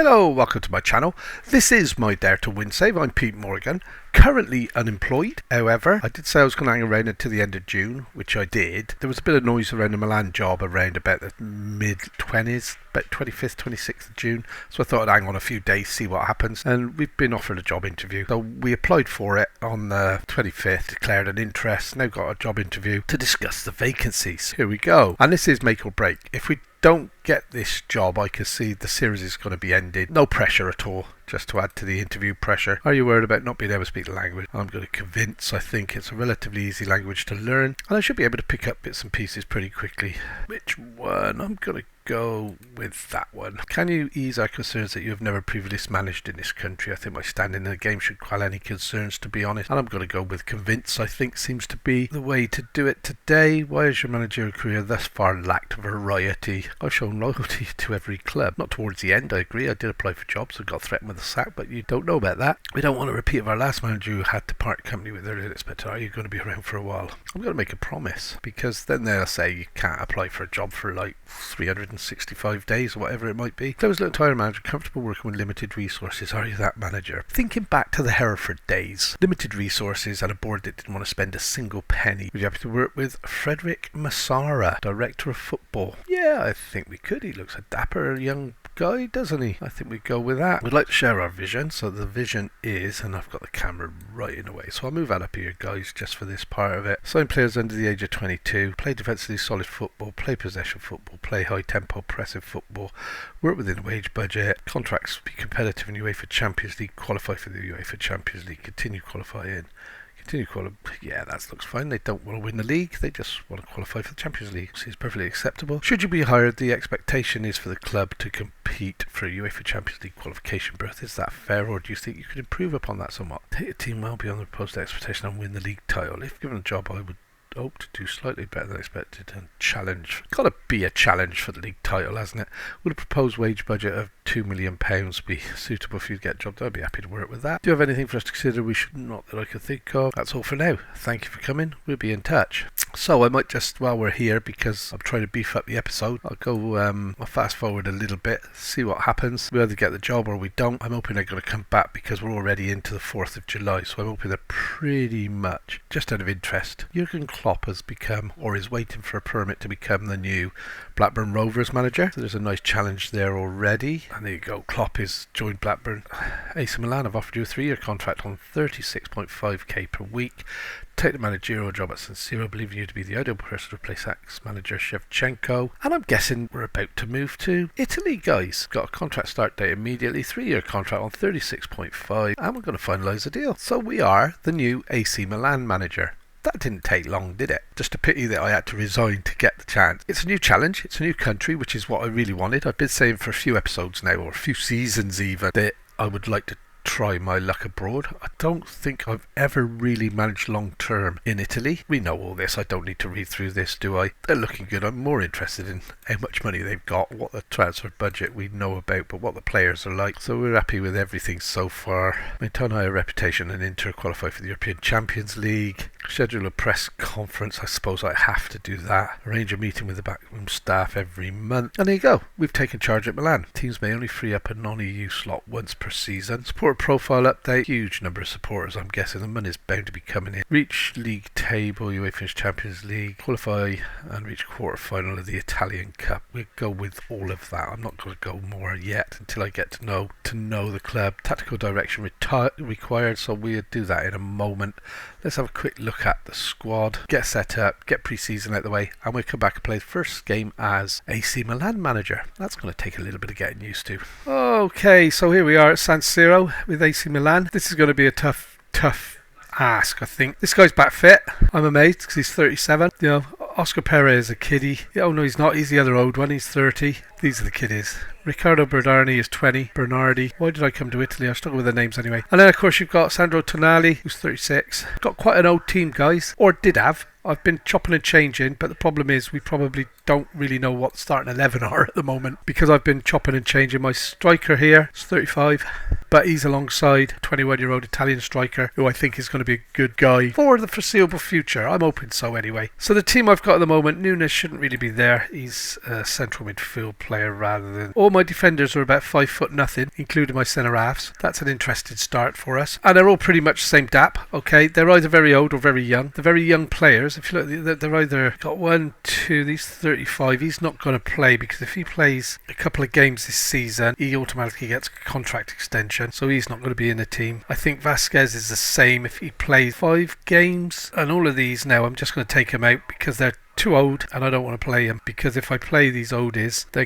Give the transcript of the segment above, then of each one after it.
Hello, welcome to my channel. This is my Dare to Win save. I'm Pete Morgan, currently unemployed. However, I did say I was going to hang around until the end of June, which I did. There was a bit of noise around the Milan job around about the mid-20s, about 25th, 26th of June. So I thought I'd hang on a few days, see what happens. And we've been offered a job interview. So we applied for it on the 25th, declared an interest, now got a job interview to discuss the vacancies. Here we go. And this is make or break. If we don't get this job, I can see the series is going to be ended. No pressure at all, just to add to the interview pressure. Are you worried about not being able to speak the language? I'm going to convince. I think it's a relatively easy language to learn, and I should be able to pick up bits and pieces pretty quickly. Which one? I'm going to go with that one. Can you ease our concerns that you have never previously managed in this country? I think my standing in the game should quell any concerns, to be honest, and I'm going to go with convince. I think seems to be the way to do it today. Why has your managerial career thus far lacked variety? I've shown loyalty to every club. Not towards the end, I agree. I did apply for jobs and got threatened with a sack, but you don't know about that. We don't want a repeat of our last manager who had to part company with earlier expected. Are you going to be around for a while? I'm going to make a promise, because then they'll say you can't apply for a job for like 365 days or whatever it might be. Close little tire manager, comfortable working with limited resources. Are you that manager? Thinking back to the Hereford days, limited resources and a board that didn't want to spend a single penny. Would you happy to work with Frederick Massara, director of football? Yeah, I think we could. He looks a dapper young guy, doesn't he? I think we go with that. We'd like to share our vision. So the vision is, and I've got the camera right in the way, so I'll move that up here, guys, just for this part of it. Sign players under the age of 22, play defensively solid football, play possession football, play high tempo pressive football, work within a wage budget, contracts be competitive in UEFA Champions League, qualify for the UEFA Champions League, continue qualifying. Yeah, that looks fine. They don't want to win the league, they just want to qualify for the Champions League. Seems perfectly acceptable. Should you be hired, the expectation is for the club to compete for a UEFA Champions League qualification berth. Is that fair, or do you think you could improve upon that somewhat? Take a team well beyond the proposed expectation and win the league title. If given a job, I would hope to do slightly better than expected and challenge. Gotta be a challenge for the league title, hasn't it? Would a proposed wage budget of £2 million be suitable for you to get a job? I'd be happy to work with that. Do you have anything for us to consider we should not that I can think of? That's all for now. Thank you for coming. We'll be in touch. So I might just, while we're here, because I'm trying to beef up the episode, I'll go I'll fast forward a little bit, see what happens. We either get the job or we don't. I'm hoping they're going to come back because we're already into the 4th of July, so I'm hoping they're pretty much, just out of interest, Jurgen Klopp has become, or is waiting for a permit to become, the new Blackburn Rovers manager. So there's a nice challenge there already. And there you go. Klopp is joined Blackburn. AC Milan have offered you a 3-year contract on 36.5k per week. Take the managerial job at San Siro, believing you to be the ideal person to replace ex-manager Shevchenko. And I'm guessing we're about to move to Italy, guys. Got a contract start date immediately, 3-year contract on 36.5, and we're going to finalise a deal. So we are the new AC Milan manager. That didn't take long, did it? Just a pity that I had to resign to get the chance. It's a new challenge, it's a new country, which is what I really wanted. I've been saying for a few episodes now, or a few seasons even, that I would like to try my luck abroad. I don't think I've ever really managed long term in Italy. We know all this. I don't need to read through this, do I? They're looking good. I'm more interested in how much money they've got, what the transfer budget we know about, but what the players are like. So we're happy with everything so far. Maintain higher reputation and Inter qualify for the European Champions League. Schedule a press conference. I suppose I have to do that. Arrange a meeting with the backroom staff every month. And there you go. We've taken charge at Milan. Teams may only free up a non-EU slot once per season. Supporter profile update. Huge number of supporters, I'm guessing. The money's bound to be coming in. Reach league table, UEFA Champions League. Qualify and reach quarter-final of the Italian Cup. We'll go with all of that. I'm not going to go more yet until I get to know the club. Tactical direction required, so we'll do that in a moment. Let's have a quick look at the squad, get set up, get pre-season out of the way, and we'll come back and play the first game as AC Milan manager. That's going to take a little bit of getting used to. Okay, so here we are at San Siro with AC Milan. This is going to be a tough ask, I think. This guy's back fit. I'm amazed because he's 37. You know, Oscar Perez is a kiddie. Oh no, he's not. He's the other old one. He's 30. These are the kiddies. Riccardo Bernardi is 20. Bernardi. Why did I come to Italy? I struggle with the names anyway. And then of course you've got Sandro Tonali, who's 36. Got quite an old team, guys. Or did have. I've been chopping and changing, but the problem is we probably don't really know what the starting 11 are at the moment because I've been chopping and changing. My striker here is 35, but he's alongside a 21-year-old Italian striker who I think is going to be a good guy for the foreseeable future. I'm hoping so anyway. So the team I've got at the moment, Nunes shouldn't really be there. He's a central midfield player rather than... All my defenders are about 5 foot nothing, including my centre halves. That's an interesting start for us. And they're all pretty much the same dap, okay? They're either very old or very young. The very young players, if you look, they're either got 1, 2, these 35. He's not going to play because if he plays a couple of games this season, he automatically gets a contract extension. So he's not going to be in the team. I think Vasquez is the same if he plays 5 games. And all of these now, I'm just going to take him out because they're too old and I don't want to play him because if I play these oldies, they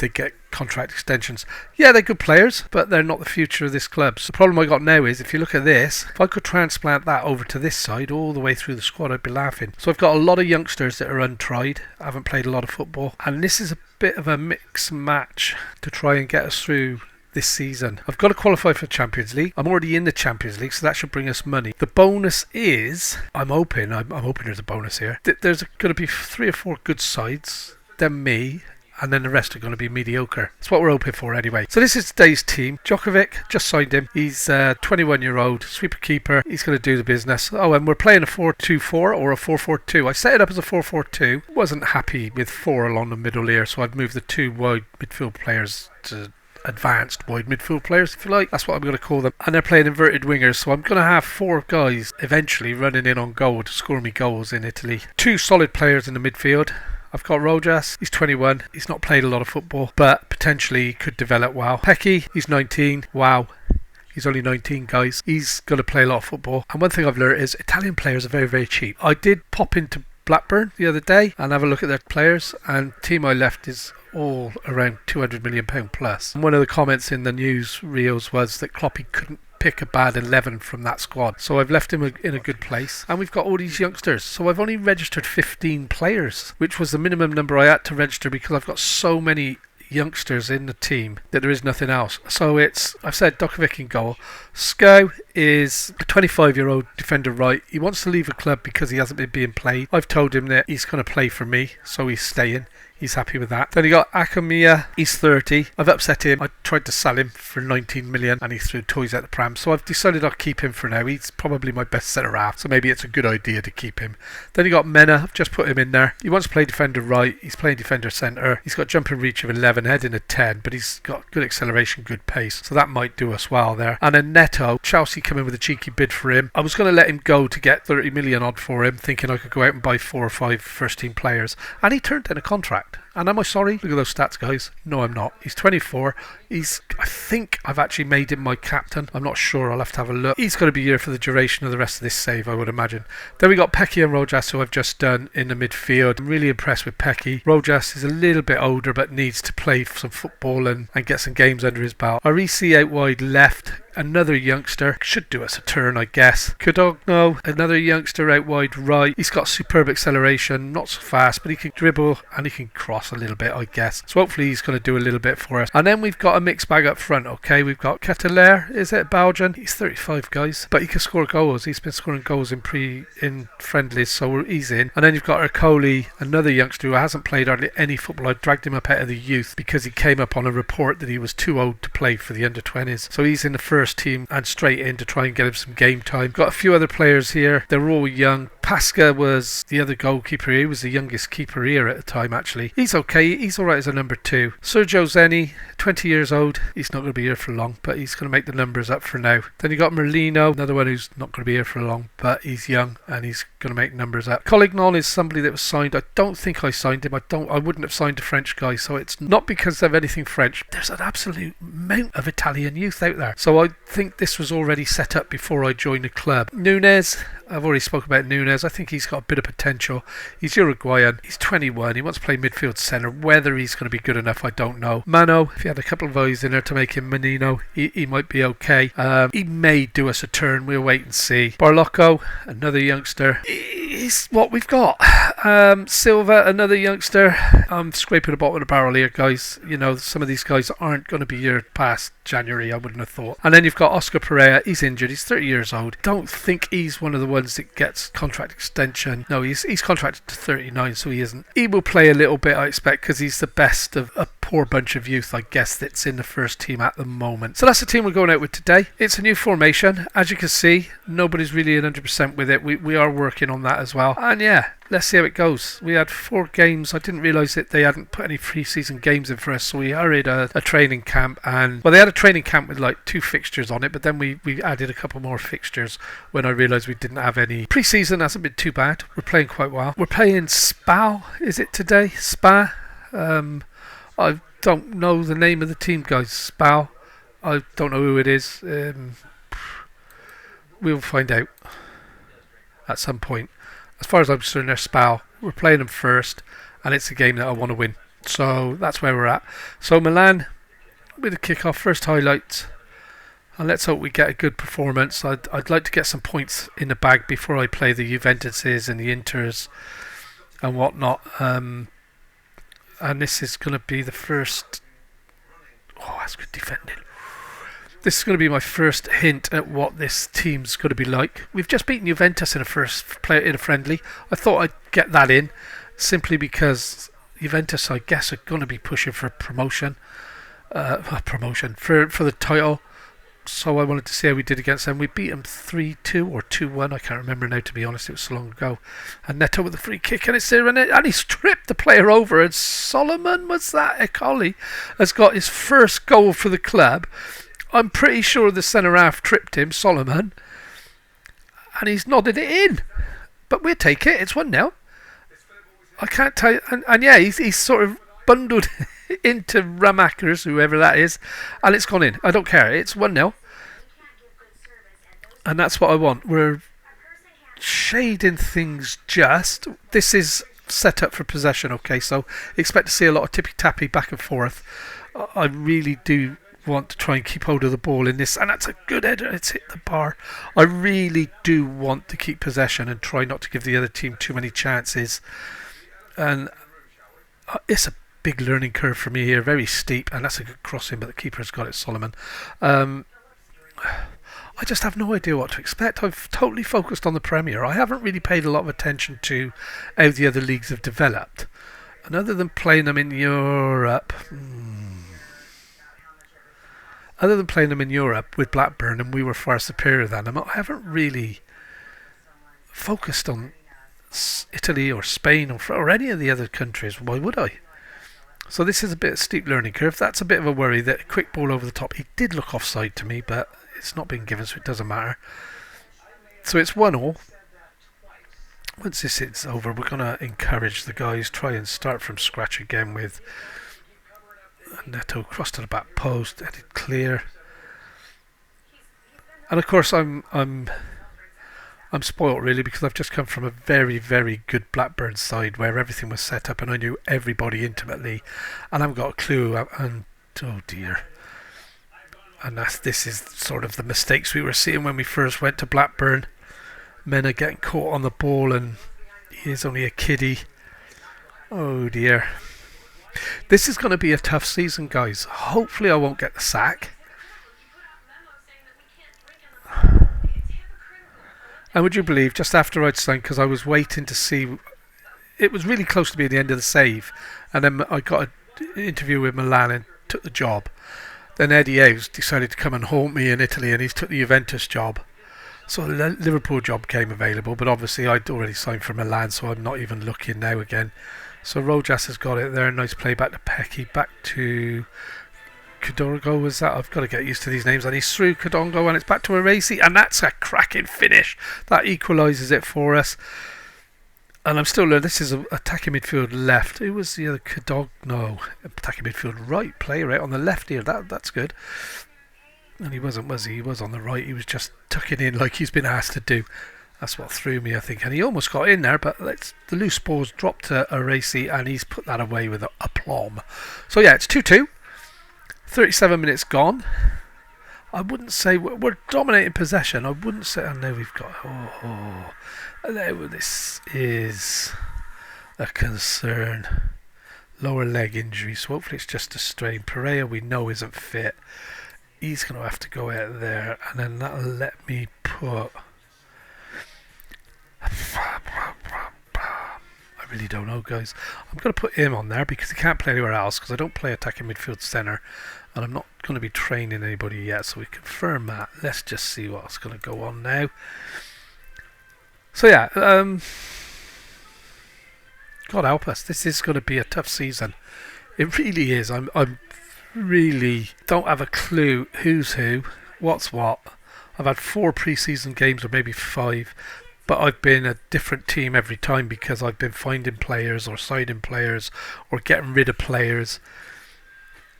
get contract extensions. Yeah, they're good players, but they're not the future of this club. So the problem I got now is if you look at this, if I could transplant that over to this side all the way through the squad, I'd be laughing. So I've got a lot of youngsters that are untried, haven't played a lot of football, and this is a bit of a mix match to try and get us through this season. I've got to qualify for Champions League. I'm already in the Champions League, so that should bring us money. The bonus is, I'm hoping there's a bonus here. There's going to be 3 or 4 good sides, then me, and then the rest are going to be mediocre. That's what we're hoping for anyway. So this is today's team. Djokovic, just signed him. He's a 21-year-old sweeper keeper. He's going to do the business. Oh, and we're playing a 4-2-4 or a 4-4-2. I set it up as a 4-4-2. Wasn't happy with 4 along the middle here, so I've moved the 2 wide midfield players to advanced wide midfield players, if you like. That's what I'm going to call them. And they're playing inverted wingers, so I'm going to have 4 guys eventually running in on goal to score me goals in Italy. 2 solid players in the midfield. I've got Rojas, he's 21, he's not played a lot of football, but potentially could develop well. Pecky, he's 19, wow. He's only 19, guys. He's going to play a lot of football. And one thing I've learned is Italian players are very, very cheap. I did pop into Blackburn the other day and have a look at their players, and the team I left is all around £200 million plus. And one of the comments in the news reels was that Kloppy couldn't pick a bad 11 from that squad, so I've left him in a good place. And we've got all these youngsters, so I've only registered 15 players, which was the minimum number I had to register because I've got so many youngsters in the team that there is nothing else. So I've said Djokovic in goal. Sko is a 25-year-old defender right. He wants to leave a club because he hasn't been being played. I've told him that he's going to play for me, so he's staying. He's happy with that. Then you got Akamiya. He's 30. I've upset him. I tried to sell him for 19 million and he threw toys at the pram. So I've decided I'll keep him for now. He's probably my best centre half, so maybe it's a good idea to keep him. Then you got Mena. I've just put him in there. He wants to play defender right. He's playing defender centre. He's got jumping reach of 11, heading of 10, but he's got good acceleration, good pace. So that might do us well there. And then Neto. Chelsea come in with a cheeky bid for him. I was going to let him go to get 30 million odd for him, thinking I could go out and buy 4 or 5 first team players. And he turned in a contract. And am I sorry? Look at those stats, guys. No, I'm not. He's 24. I think I've actually made him my captain. I'm not sure. I'll have to have a look. He's going to be here for the duration of the rest of this save, I would imagine. Then we got Pecky and Rojas, who I've just done in the midfield. I'm really impressed with Pecky. Rojas is a little bit older, but needs to play some football and get some games under his belt. Arisi out wide left. Another youngster, should do us a turn, I guess. Codogno, another youngster out wide right. He's got superb acceleration, not so fast, but he can dribble and he can cross a little bit, I guess. So hopefully he's going to do a little bit for us. And then we've got a mixed bag up front, okay? We've got Ketelaere, is it Belgian? He's 35, guys, but he can score goals. He's been scoring goals in friendlies, so he's in. And then you've got Ercole, another youngster who hasn't played hardly any football. I dragged him up out of the youth because he came up on a report that he was too old to play for the under-20s. So he's in the first team and straight in to try and get him some game time. Got a few other players here. They're all young. Pasca was the other goalkeeper. He was the youngest keeper here at the time, actually. He's okay. He's alright as a number 2. Sergio Zeni, 20 years old. He's not going to be here for long, but he's going to make the numbers up for now. Then you got Merlino, another one who's not going to be here for long, but he's young and he's going to make numbers up. Collignon is somebody that was signed. I don't think I signed him. I wouldn't have signed a French guy, so it's not because of anything French. There's an absolute amount of Italian youth out there. So I think this was already set up before I joined the club. Nunes, I've already spoke about Nunes. I think he's got a bit of potential. He's Uruguayan. He's 21. He wants to play midfield centre. Whether he's going to be good enough, I don't know. Mano, if he had a couple of eyes in there to make him Menino, he might be okay. He may do us a turn. We'll wait and see. Barlocco, another youngster. is what we've got. Silva, another youngster. I'm scraping the bottom of the barrel here, guys. You know, some of these guys aren't going to be here past January, I wouldn't have thought. And then you've got Oscar Pereira. He's injured. He's 30 years old. Don't think he's one of the ones that gets contract extension. No, he's contracted to 39, so he isn't. He will play a little bit, I expect, because he's the best of a poor bunch of youth, I guess, that's in the first team at the moment. So that's the team we're going out with today. It's a new formation. As you can see, nobody's really 100% with it. We are working on that as well. And yeah, let's see how it goes. We had 4 games. I didn't realise that they hadn't put any pre-season games in for us, so we hurried a training camp. And well, they had a training camp with like 2 fixtures on it, but then we added a couple more fixtures when I realised we didn't have any. Pre-season hasn't been too bad. We're playing quite well. We're playing SPAL, is it today? SPA? I don't know the name of the team, guys. SPAL. I don't know who it is. We'll find out at some point. As far as I'm concerned, they're SPAL. We're playing them first, and it's a game that I want to win. So that's where we're at. So Milan with the kick-off, first highlights. And let's hope we get a good performance. I'd like to get some points in the bag before I play the Juventuses and the Inters and whatnot. And this is going to be the first... Oh, that's good defending. This is going to be my first hint at what this team's going to be like. We've just beaten Juventus in a friendly. I thought I'd get that in simply because Juventus, I guess, are going to be pushing for promotion. For the title. So I wanted to see how we did against them. We beat them 3-2 or 2-1. I can't remember now, to be honest. It was so long ago. And Neto with a free kick, and it's there, and he stripped the player over. And Solomon, was that Ikoli, has got his first goal for the club. I'm pretty sure the centre half tripped him, Solomon, and he's nodded it in. But we'll take it. It's 1-0. I can't tell you. And yeah, he's sort of bundled into Ramakers, whoever that is, and it's gone in. I don't care. It's 1-0. And that's what I want. We're shading things just. This is set up for possession, okay? So expect to see a lot of tippy-tappy back and forth. I really do want to try and keep hold of the ball in this, and that's a good header. It's hit the bar. I really do want to keep possession and try not to give the other team too many chances. And it's a big learning curve for me here, very steep, and that's a good crossing, but the keeper's got it, Solomon. I just have no idea what to expect. I've totally focused on the Premier. I haven't really paid a lot of attention to how the other leagues have developed, and other than playing them in Europe with Blackburn, and we were far superior than them, I haven't really focused on Italy or Spain or any of the other countries. Why would I? So this is a bit of a steep learning curve. That's a bit of a worry. That a quick ball over the top. He did look offside to me, but it's not been given, so it doesn't matter. So it's 1-1. Once this is over, we're going to encourage the guys, try and start from scratch again with Neto cross to the back post, headed clear. And of course I'm spoilt really, because I've just come from a very, very good Blackburn side where everything was set up and I knew everybody intimately, and I haven't got a clue. And oh dear. And this is sort of the mistakes we were seeing when we first went to Blackburn. Men are getting caught on the ball, and he is only a kiddie. Oh dear. This is going to be a tough season, guys. Hopefully I won't get the sack. And would you believe, just after I'd signed, because I was waiting to see, it was really close to being the end of the save, and then I got an interview with Milan and took the job. Then Eddie Howe's decided to come and haunt me in Italy, and he's took the Juventus job. So the Liverpool job came available, but obviously I'd already signed for Milan, so I'm not even looking now again. So Rojas has got it there. Nice play back to Pecky, back to Kodongo. Was that? I've got to get used to these names. And he's through Kodongo, and it's back to Arasi, and that's a cracking finish. That equalises it for us. And I'm still learning. This is attacking midfield left. Who was the other? Kodongo? No, attacking midfield right. Player right on the left here. That's good. And he wasn't, was he? He was on the right. He was just tucking in like he's been asked to do. That's what threw me, I think. And he almost got in there, but the loose ball's dropped to Arasi, and he's put that away with aplomb. So yeah, it's 2-2. 37 minutes gone. I wouldn't say we're dominating possession. I wouldn't say. I know we've got. This is a concern. Lower leg injury, so hopefully it's just a strain. Pereira we know isn't fit. He's going to have to go out there, and then that'll let me put. I really don't know, guys. I'm going to put him on there because he can't play anywhere else because I don't play attacking midfield centre, and I'm not going to be training anybody yet, so we confirm that. Let's just see what's going to go on now. So yeah, God help us, this is going to be a tough season. It really is. I'm really don't have a clue who's who, what's what. I've had 4 pre-season games, or maybe 5, but I've been a different team every time because I've been finding players or signing players or getting rid of players.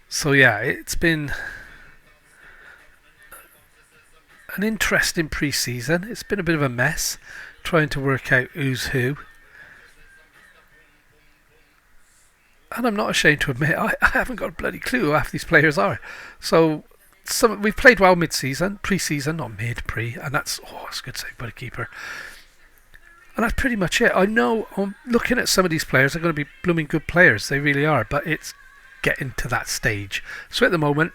So yeah, it's been an interesting pre-season. It's been a bit of a mess trying to work out who's who. And I'm not ashamed to admit I haven't got a bloody clue who half these players are. So we've played well mid-season, pre-season, not mid-pre, and that's a good save by the keeper. And that's pretty much it. I know I'm looking at some of these players, they're going to be blooming good players. They really are, but it's getting to that stage. So at the moment,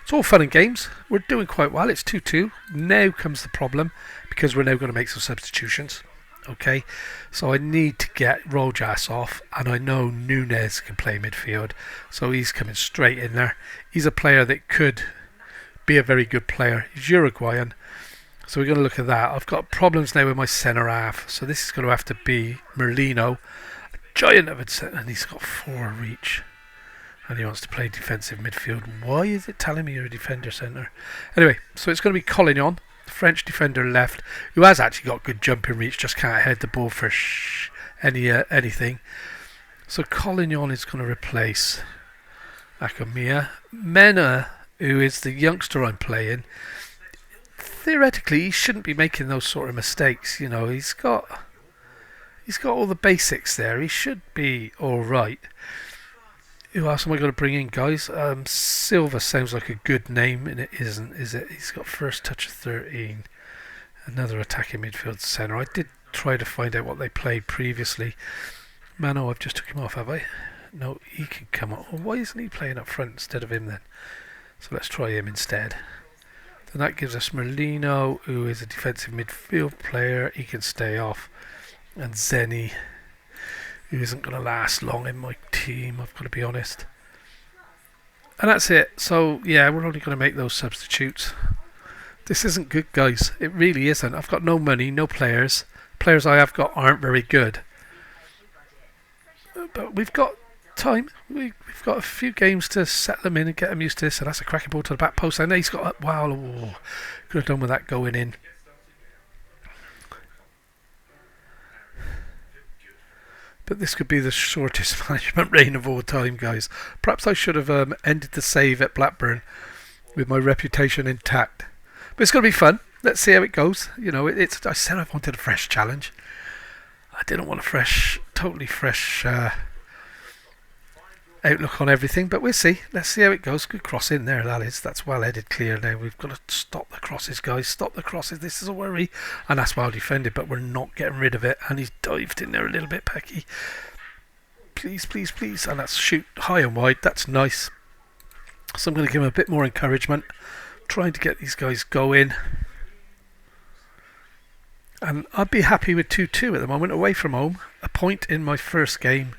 it's all fun and games. We're doing quite well. It's 2-2. Now comes the problem because we're now going to make some substitutions. Okay, so I need to get Rojas off, and I know Nunez can play midfield, so he's coming straight in there. He's a player that could be a very good player. He's Uruguayan, so we're going to look at that. I've got problems now with my centre half, so this is going to have to be Merlino, a giant of a centre, and he's got 4 reach, and he wants to play defensive midfield. Why is it telling me you're a defender centre? Anyway, so it's going to be Collignon, French defender left, who has actually got good jumping reach, just can't head the ball for anything. So Collignon is going to replace Akamia. Mena, who is the youngster I'm playing, theoretically he shouldn't be making those sort of mistakes. You know, he's got all the basics there. He should be all right. Who else am I going to bring in, guys? Silva sounds like a good name, and it isn't, is it? He's got first touch of 13. Another attacking midfield centre. I did try to find out what they played previously. Mano, I've just took him off, have I? No, he can come up. Well, why isn't he playing up front instead of him then? So let's try him instead. Then that gives us Merlino, who is a defensive midfield player. He can stay off. And Zeni, who isn't going to last long in my team, I've got to be honest. And that's it. So yeah, we're only going to make those substitutes. This isn't good, guys. It really isn't. I've got no money, no players. Players I have got aren't very good. But we've got time. We've got a few games to set them in and get them used to this. And that's a cracking ball to the back post. I know he's got could have done with that going in. But this could be the shortest management reign of all time, guys. Perhaps I should have ended the save at Blackburn with my reputation intact. But it's going to be fun. Let's see how it goes. You know, I said I wanted a fresh challenge. I didn't want a totally fresh outlook on everything, but we'll see. Let's see how it goes. Good cross in there, that is. That's well headed clear now. We've got to stop the crosses, guys. Stop the crosses. This is a worry. And that's well defended, but we're not getting rid of it. And he's dived in there a little bit, Pecky. Please, please, please. And that's shoot high and wide. That's nice. So I'm going to give him a bit more encouragement. Trying to get these guys going. And I'd be happy with 2-2 at the moment, away from home. A point in my first game.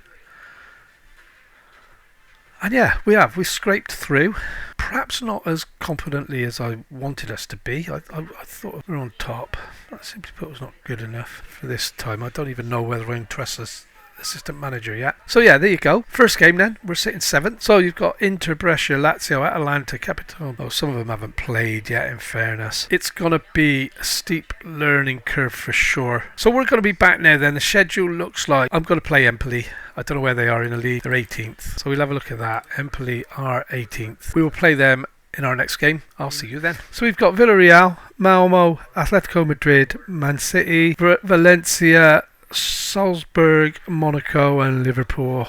And yeah, we scraped through. Perhaps not as confidently as I wanted us to be. I thought we were on top. That simply put was not good enough for this time. I don't even know whether I can trust this assistant manager yet. So yeah, there you go. First game then. We're sitting 7th. So you've got Inter, Brescia, Lazio, Atalanta, Capitone. Oh, some of them haven't played yet, in fairness. It's going to be a steep learning curve for sure. So we're going to be back now then. The schedule looks like I'm going to play Empoli. I don't know where they are in the league. They're 18th. So we'll have a look at that. Empoli are 18th. We will play them in our next game. I'll see you then. So we've got Villarreal, Malmo, Atletico Madrid, Man City, Valencia, Salzburg, Monaco and Liverpool.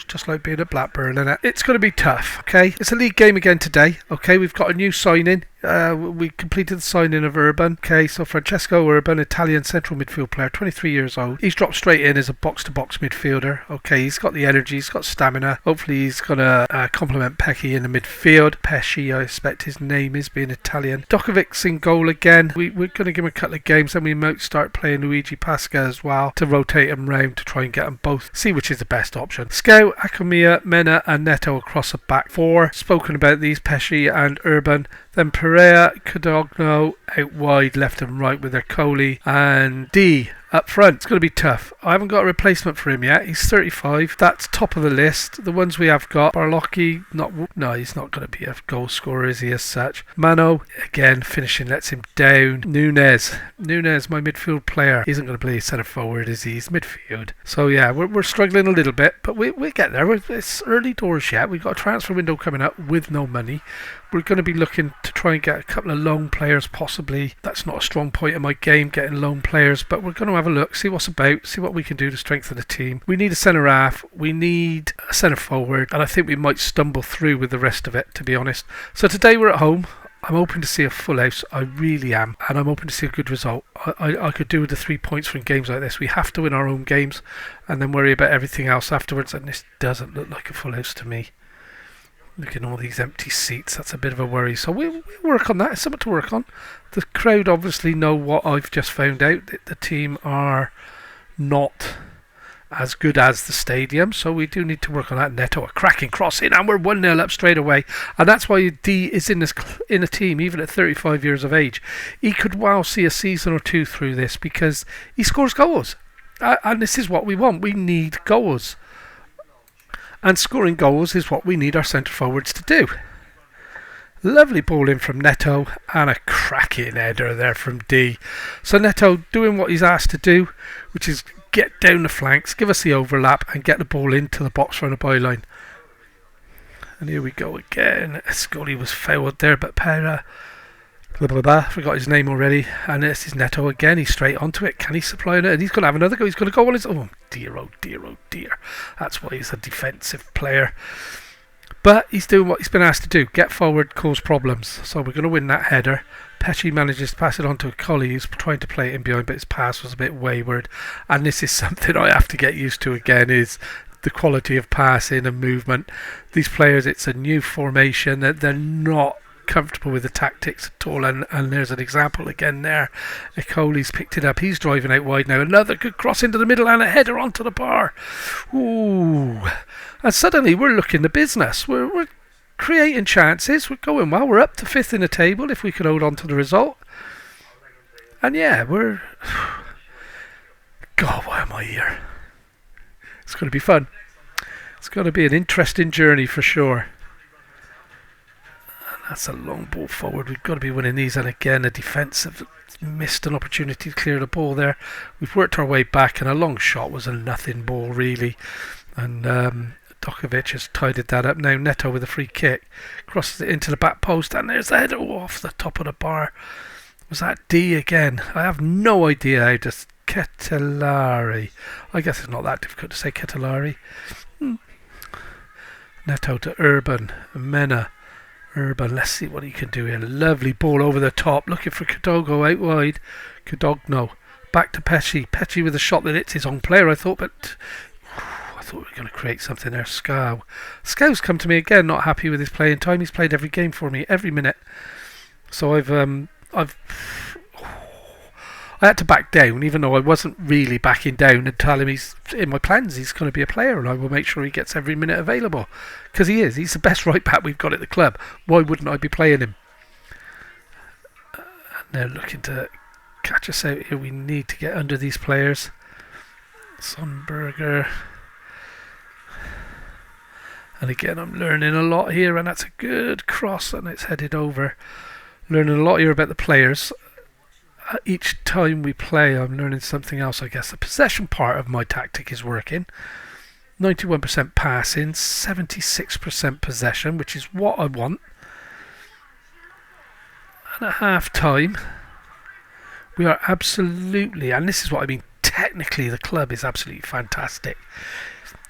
just like being at Blackburn, and it's going to be tough. Okay, it's a league game again today. Okay, we've got a new signing. We completed the signing of Urban. Okay, so Francesco Urban, Italian central midfield player, 23 years old. He's dropped straight in as a box-to-box midfielder. Okay, he's got the energy, he's got stamina. Hopefully he's going to complement Pecci in the midfield. Pesci, I expect his name is, being Italian. Dokovic's in goal again. We're going to give him a couple of games, and we might start playing Luigi Pasca as well to rotate him round to try and get them both. See which is the best option. Scout, Akamia, Mena and Neto across the back four. Spoken about these, Pesci and Urban. Then Perea, Codogno out wide, left and right with Ercole, and D up front. It's going to be tough. I haven't got a replacement for him yet. He's 35. That's top of the list. The ones we have got, Barlocchi, no, he's not going to be a goal scorer, is he, as such? Mano, again, finishing lets him down. Nunez, my midfield player. He isn't going to play centre forward, is he? He's midfield. So yeah, we're struggling a little bit, but we get there. It's early doors yet. We've got a transfer window coming up with no money. We're going to be looking to try and get a couple of loan players, possibly. That's not a strong point in my game, getting loan players, but we're going to have a look, see what's about, see what we can do to strengthen the team. We need a centre half, we need a centre forward, and I think we might stumble through with the rest of it, to be honest. So today we're at home. I'm hoping to see a full house. I really am, and I'm hoping to see a good result. I could do with the 3 points from games like this. We have to win our own games and then worry about everything else afterwards, and this doesn't look like a full house to me. Look at all these empty seats. That's a bit of a worry. So we'll work on that. It's something to work on. The crowd obviously know what I've just found out. The team are not as good as the stadium. So we do need to work on that. Neto, a cracking cross in. And we're 1-0 up straight away. And that's why D is in a team, even at 35 years of age. He could well see a season or two through this because he scores goals. And this is what we want. We need goals. And scoring goals is what we need our centre forwards to do. Lovely ball in from Neto and a cracking header there from D. So Neto doing what he's asked to do, which is get down the flanks, give us the overlap and get the ball into the box from the byline. And here we go again. Scully was fouled there, but Pera, forgot his name already. And this is Neto again. He's straight onto it. Can he supply it? And he's going to have another go. He's going to go on his... Oh dear, oh dear, oh dear. That's why he's a defensive player. But he's doing what he's been asked to do. Get forward, cause problems. So we're going to win that header. Pesci manages to pass it on to a colleague who's trying to play it in behind, but his pass was a bit wayward. And this is something I have to get used to again, is the quality of passing and movement. These players, it's a new formation. They're not comfortable with the tactics at all, and there's an example again there. Icole's picked it up. He's driving out wide now. Another good cross into the middle and a header onto the bar. Ooh. And suddenly we're looking the business. We're creating chances. We're going well. We're up to 5th in the table if we can hold on to the result. And yeah, we're... God, why am I here? It's going to be fun. It's going to be an interesting journey for sure. That's a long ball forward. We've got to be winning these. And again, a defensive missed an opportunity to clear the ball there. We've worked our way back, and a long shot was a nothing ball, really. And Dokovic has tidied that up now. Neto with a free kick. Crosses it into the back post, and there's the header off the top of the bar. Was that D again? I have no idea how to... Ketelari. I guess it's not that difficult to say Ketelari. Neto to Urban. Mena. Urban, let's see what he can do here. Lovely ball over the top, looking for Codogno out wide. Codogno back to Pesci. Pesci with a shot that hits his own player, I thought, but I thought we were going to create something there. Scow's come to me again, not happy with his playing time. He's played every game for me, every minute. So I had to back down, even though I wasn't really backing down, and tell him he's in my plans. He's going to be a player, and I will make sure he gets every minute available, because he is. He's the best right back we've got at the club. Why wouldn't I be playing him? And they're looking to catch us out here. We need to get under these players. Sonberger. And again, I'm learning a lot here, and that's a good cross, and it's headed over. Learning a lot here about the players. Each time we play, I'm learning something else, I guess. The possession part of my tactic is working. 91% passing, 76% possession, which is what I want. And at half time, we are absolutely, and this is what I mean, technically the club is absolutely fantastic.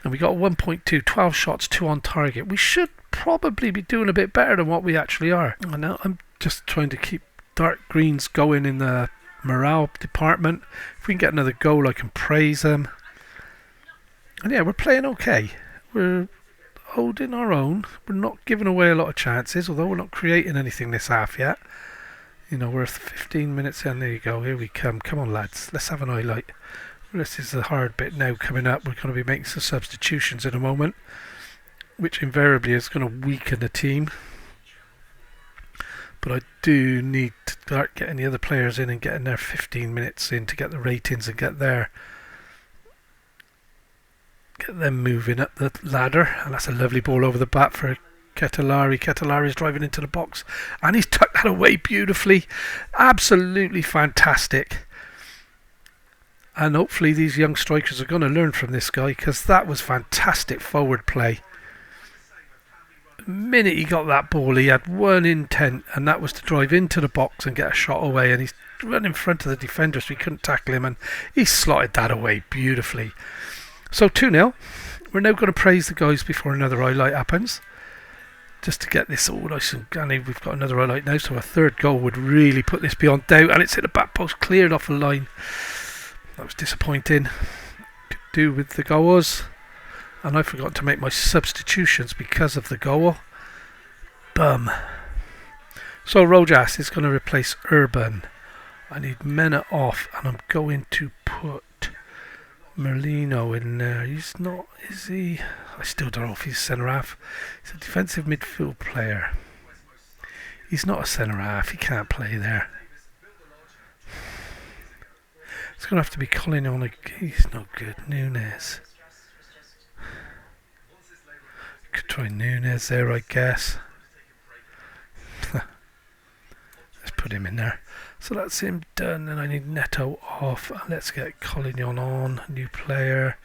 And we got 1.2, 12 shots, 2 on target. We should probably be doing a bit better than what we actually are. And now I'm just trying to keep dark greens going in the morale department. If we can get another goal, I can praise them. And yeah, we're playing okay. We're holding our own. We're not giving away a lot of chances, although we're not creating anything this half yet. You know, we're 15 minutes in. There you go. Here we come. Come on, lads. Let's have an highlight. This is the hard bit now coming up. We're going to be making some substitutions in a moment, which invariably is going to weaken the team. But I do need to start getting the other players in and getting their 15 minutes in to get the ratings and get them moving up the ladder. And that's a lovely ball over the bat for Ketelari. Ketelari's driving into the box and he's tucked that away beautifully. Absolutely fantastic. And hopefully these young strikers are going to learn from this guy, because that was fantastic forward play. The minute he got that ball, he had one intent, and that was to drive into the box and get a shot away. And he's run in front of the defender, so we couldn't tackle him, and he slotted that away beautifully. So 2-0. We're now going to praise the guys before another highlight happens, just to get this all nice and gunny. We've got another highlight now, so a third goal would really put this beyond doubt. And it's hit the back post, cleared off the line. That was disappointing. Could do with the goals. And I forgot to make my substitutions because of the goal. Bum. So Rojas is going to replace Urban. I need Mena off, and I'm going to put Merlino in there. He's not, is he? I still don't know if he's centre half. He's a defensive midfield player. He's not a centre half. He can't play there. It's going to have to be Colin on. He's no good. Nunes. Could try Nunes there, I guess. Let's put him in there. So that's him done, and I need Neto off. Let's get Collignon on, new player.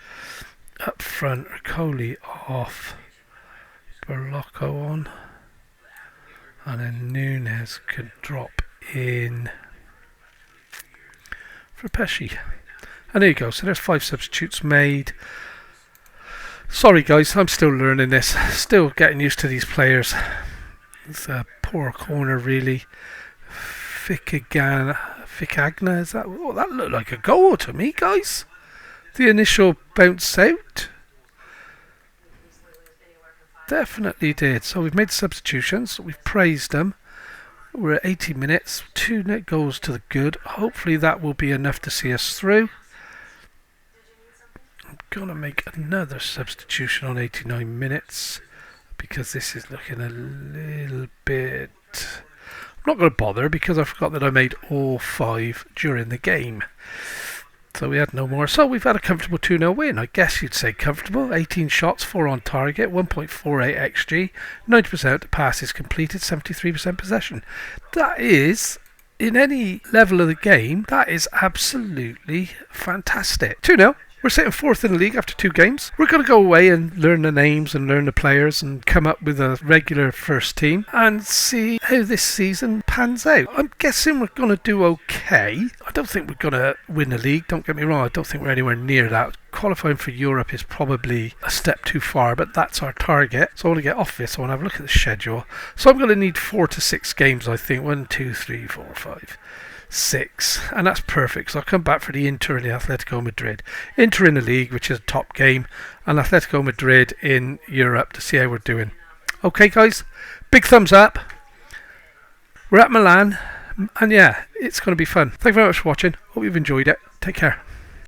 Up front, Ricoli off. Barlocco on. And then Nunes could drop in for Pesci. And there you go. So there's 5 substitutes made. Sorry guys, I'm still learning this. Still getting used to these players. It's a poor corner really. Ficagna, is that? Oh, that looked like a goal to me, guys. The initial bounce out definitely did. So we've made substitutions. We've praised them. We're at 80 minutes. 2 net goals to the good. Hopefully that will be enough to see us through. I'm going to make another substitution on 89 minutes because this is looking a little bit... I'm not going to bother because I forgot that I made all 5 during the game. So we had no more. So we've had a comfortable 2-0 win. I guess you'd say comfortable. 18 shots, 4 on target, 1.48 XG, 90% passes completed, 73% possession. That is, in any level of the game, that is absolutely fantastic. 2-0. We're sitting 4th in the league after 2 games. We're going to go away and learn the names and learn the players and come up with a regular first team and see how this season pans out. I'm guessing we're going to do okay. I don't think we're going to win the league, don't get me wrong. I don't think we're anywhere near that. Qualifying for Europe is probably a step too far, but that's our target. So I want to get off this. I want to have a look at the schedule. So I'm going to need 4 to 6 games, I think. 1, 2, 3, 4, 5. 6, and that's perfect. So I'll come back for the Inter and the Atletico Madrid. Inter in the league, which is a top game, and Atletico Madrid in Europe to see how we're doing. Okay guys, big thumbs up. We're at Milan, and yeah, it's going to be fun. Thank you very much for watching. Hope you've enjoyed it. Take care.